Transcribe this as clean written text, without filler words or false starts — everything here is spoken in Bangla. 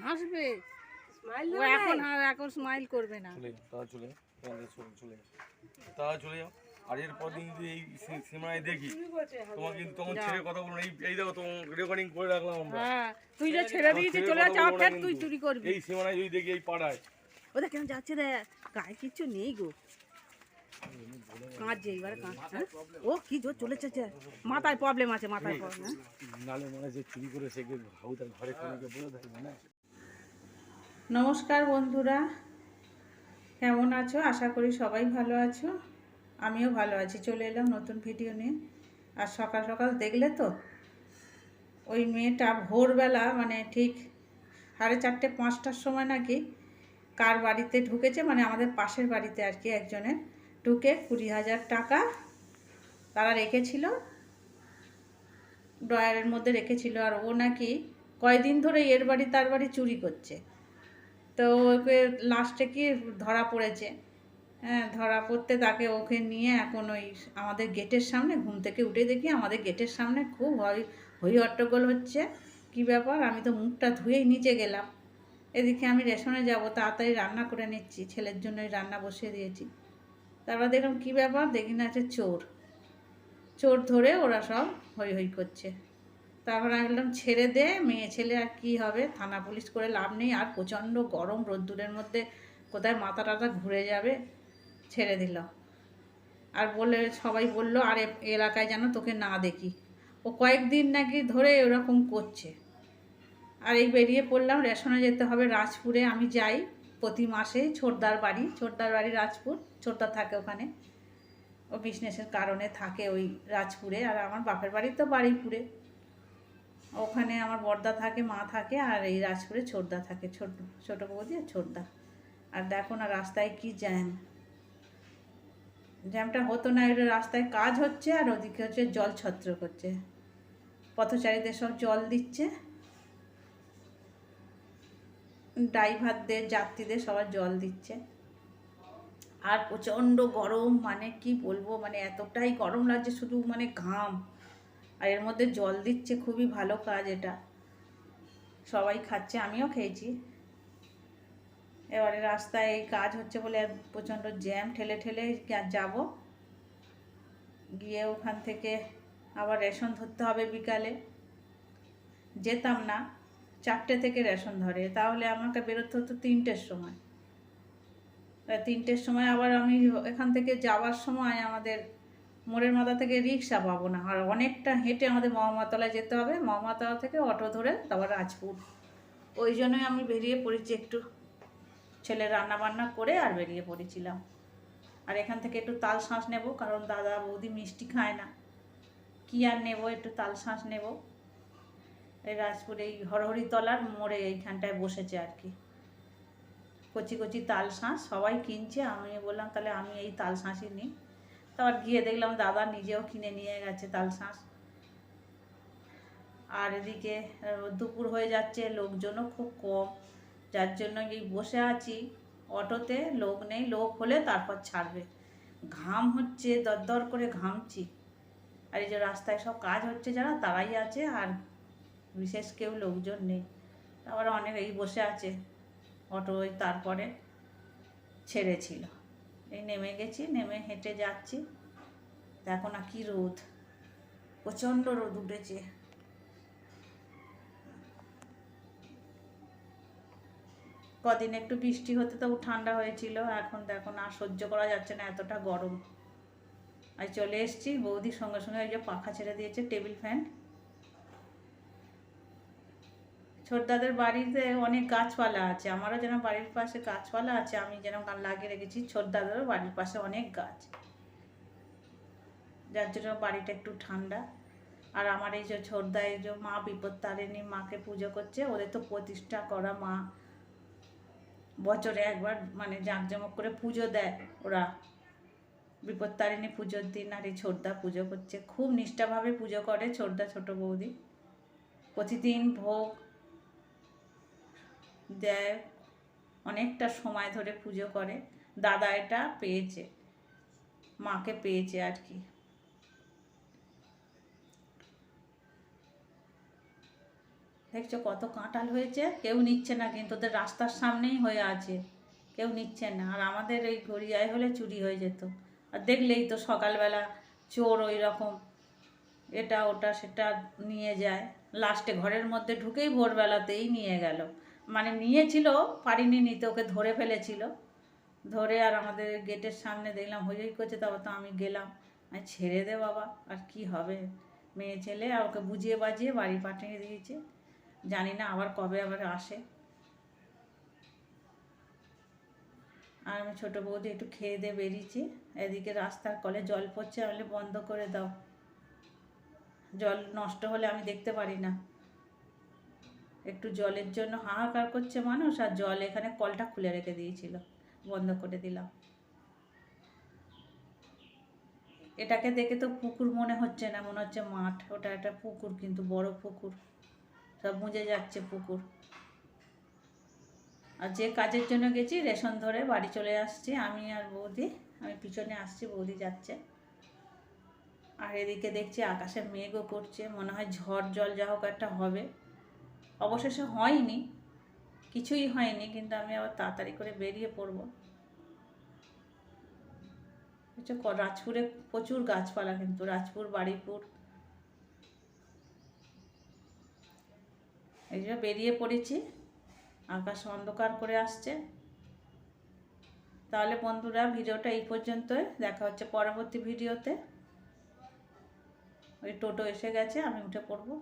হাসবে ও এখন স্মাইল করবে না। চলে যাও। আর এরপর দিন যদি এই সিনেমায় দেখি তোমাকে কিন্তু তখন ছেড়ে কথা বলবো না। এই দেখো তোমার রেকর্ডিং করে রাখলাম আমরা। তুই যে ছেড়ে দিয়েছিস চলে যাও, ফের তুই চুরি করবি। এই সিনেমায় যদি দেখি এই পাড়ায় ওটা কেন যাচ্ছে রে, গায়ে কিচ্ছু নেই গো, কাঁদছে এইবারে কাঁদছে। ও কি জোর চলেছে, মাথায় প্রবলেম আছে, মাথায় প্রবলেম। নালে মানে যে চুরি করে সে তার ঘরে কোনকে বলে থাকবে না। নমস্কার বন্ধুরা, কেমন আছো? আশা করি সবাই ভালো আছো, আমিও ভালো আছি। চলে এলাম নতুন ভিডিও নিয়ে। আর সকাল সকাল দেখলে তো ওই মেয়েটা ভোরবেলা মানে ঠিক 4:30-5টার সময় নাকি কার বাড়িতে ঢুকেছে, মানে আমাদের পাশের বাড়িতে আর কি, একজনের ঢুকে 20,000 টাকা তারা রেখেছিল, ড্রয়ারের মধ্যে রেখেছিল। আর ও নাকি কয়দিন ধরে এর বাড়ি তার বাড়ি চুরি করছে। তো ওকে লাস্টে কি ধরা পড়েছে। হ্যাঁ, ধরা পড়তে তাকে ওকে নিয়ে এখন ওই আমাদের গেটের সামনে, ঘুম থেকে উঠে দেখি আমাদের গেটের সামনে খুব হই হট্টগোল হচ্ছে। কি ব্যাপার, আমি তো মুখটা ধুয়েই নিচে গেলাম। এদিকে আমি রেশনে যাব, তাড়াতাড়ি রান্না করে নিচ্ছি, ছেলের জন্যই রান্না বসিয়ে দিয়েছি। তারপর দেখলাম কী ব্যাপার, দেখি না একটা চোর ধরে ওরা সব হই হই করছে। তারপর আমি বললাম ছেড়ে দে, মেয়ে ছেলে আর কি হবে, থানা পুলিশ করে লাভ নেই। আর প্রচণ্ড গরম, রোদ্দুরের মধ্যে কোথায় মাথা টাথা ঘুরে যাবে, ছেড়ে দিলাম। আর সবাই বললো আর এলাকায় যেন তোকে না দেখি। ও কয়েকদিন নাকি ধরে ওরকম করছে। আর এই বেরিয়ে পড়লাম, রেশনে যেতে হবে রাজপুরে। আমি যাই প্রতি মাসে, ছোটদার বাড়ি রাজপুর, ছোটদা থাকে ওখানে, ও বিজনেসের কারণে থাকে ওই রাজপুরে। আর আমার বাপের বাড়ি তো বারুইপুরে, ওখানে আমার বড়দা থাকে, মা থাকে, আর এই রাজপুরে ছোটদা থাকে, ছোট বৌদি আর ছোটদা। আর দেখো না রাস্তায় কি জ্যামটা হতো না, এটা রাস্তায় কাজ হচ্ছে আর ওদিকে হচ্ছে জল ছত্র করছে, পথচারীদের সব জল দিচ্ছে, ড্রাইভারদের যাত্রীদের সবার জল দিচ্ছে। আর প্রচণ্ড গরম, মানে কি বলবো, মানে এতটাই গরম লাগছে, শুধু মানে ঘাম। আর এর মধ্যে জল দিচ্ছে, খুবই ভালো কাজ এটা, সবাই খাচ্ছে, আমিও খেয়েছি। এবারে রাস্তায় এই কাজ হচ্ছে বলে প্রচণ্ড জ্যাম, ঠেলে ঠেলে যাব, গিয়ে ওখান থেকে আবার রেশন ধরতে হবে বিকালে। যেতাম না, 4টে থেকে রেশন ধরে, তাহলে আমাকে বেরোতে হতো 3টের সময়। 3টের সময় আবার আমি এখান থেকে যাওয়ার সময় আমাদের মোড়ের মাথা থেকে রিক্সা পাবো না, আর অনেকটা হেঁটে আমাদের মহামাতলায় যেতে হবে, মহামাতলা থেকে অটো ধরে তারপর রাজপুর। ওই জন্যই আমি বেরিয়ে পড়েছি, একটু ছেলে রান্না বান্না করে আর বেরিয়ে পড়েছিলাম। আর এখান থেকে একটু তাল শাঁস নেব, কারণ দাদা বৌদি মিষ্টি খায় না, কি আর নেব, একটু তাল শাঁস নেব। এই রাজপুরে এই হরহরিতলার মোড়ে এইখানটায় বসেছে আর কি, কচি কচি তাল শাঁস সবাই কিনছে। আমি বললাম তাহলে আমি এই তাল শাঁসই নিই। তারপর গিয়ে দেখলাম দাদা নিজেও কিনে নিয়ে গেছে তাল শাঁস। আর এদিকে দুপুর হয়ে যাচ্ছে, লোকজনও খুব কম, যার জন্য এই বসে আছি অটোতে, লোক নেই, লোক হলে তারপর ছাড়বে। ঘাম হচ্ছে, দরদর করে ঘামছি। আর এই যে রাস্তায় সব কাজ হচ্ছে যারা, তারাই আছে, আর বিশেষ কেউ লোকজন নেই। তারপর অনেক এই বসে আছে অটো, ওই তারপরে ছেড়েছিল, এই নেমে গেছি, নেমে হেঁটে যাচ্ছি। দেখো না কি রোদ, প্রচণ্ড রোদ উঠেছে। কদিন একটু বৃষ্টি হতে তবু ঠান্ডা হয়েছিল, এখন দেখো না সহ্য করা যাচ্ছে না, এতটা গরম। আর চলে এসছি, বৌদির সঙ্গে সঙ্গে ওই যে পাখা ছেড়ে দিয়েছে, টেবিল ফ্যান। ছোটদাদের বাড়িতে অনেক গাছপালা আছে, আমারও যেন বাড়ির পাশে গাছপালা আছে, আমি যেন লাগিয়ে রেখেছি, ছোটদাদেরও বাড়ির পাশে অনেক গাছ, যার জন্য বাড়িটা একটু ঠান্ডা। আর আমার এই যে ছোটদা, এই যে মা বিপত্তারিণী মাকে পুজো করছে, ওদের তো প্রতিষ্ঠা করা মা, বছরে একবার মানে জাঁকজমক করে পুজো দেয় ওরা, বিপত্তারিণী পুজোর দিন। আর এই ছোটদা পুজো করছে, খুব নিষ্ঠাভাবে পুজো করে ছোটদা, ছোট বৌদি, প্রতিদিন ভোগ দেয়, অনেকটা সময় ধরে পুজো করে। দাদা এটা পেয়েছে, মাকে পেয়েছে আর কি। দেখছো কত কাঁঠাল হয়েছে, কেউ নিচ্ছে না, কিন্তু ওদের রাস্তার সামনেই হয়ে আছে, কেউ নিচ্ছে না। আর আমাদের এই গড়িয়ায় হলে চুরি হয়ে যেত। আর দেখলেই তো সকালবেলা চোর ওই রকম এটা ওটা সেটা নিয়ে যায়, লাস্টে ঘরের মধ্যে ঢুকেই ভোরবেলাতেই নিয়ে গেল। মানে নিয়েছিল, পারিনি নিতে, ওকে ধরে ফেলেছিল। ধরে আর আমাদের গেটের সামনে দেখলাম হই হই করছে, তারপর তো আমি গেলাম, আমি ছেড়ে দে বাবা, আর কি হবে, মেয়ে ছেলে, আর ওকে বুঝিয়ে বাজিয়ে বাড়ি পাঠিয়ে দিয়েছে। জানি না আবার কবে আবার আসে। আর আমি ছোটো বৌদি একটু খেয়ে দিয়ে বেরিয়েছি, এদিকে রাস্তার কলে জল পড়ছে, আমি বন্ধ করে দাও, জল নষ্ট হলে আমি দেখতে পারি না। একটু জলের জন্য হাহাকার করছে মানুষ, আর জল এখানে কলটা খুলে রেখে দিয়েছিল, বন্ধ করে দিলাম। এটাকে দেখে তো পুকুর মনে হচ্ছে না, মনে হচ্ছে মাঠ, ওটা একটা পুকুর, কিন্তু বড় পুকুর, সব বুঝে যাচ্ছে পুকুর। আর যে কাজের জন্য গেছি রেশন ধরে বাড়ি চলে আসছি আমি আর বৌদি, আমি পিছনে আসছি, বৌদি যাচ্ছে। আর এদিকে দেখছি আকাশে মেঘও করছে, মনে হয় ঝড় জল যা হোক একটা হবে। অবশেষে হয়নি, কিছুই হয়নি, কিন্তু আমি আবার তাড়াতাড়ি করে বেরিয়ে পড়বো। হচ্ছে রাজপুরে প্রচুর গাছপালা, কিন্তু রাজপুর বারুইপুর, এই জন্য বেরিয়ে পড়েছি, আকাশ অন্ধকার করে আসছে। তাহলে বন্ধুরা ভিডিওটা এই পর্যন্তই, দেখা হচ্ছে পরবর্তী ভিডিওতে। ওই টোটো এসে গেছে, আমি উঠে পড়বো।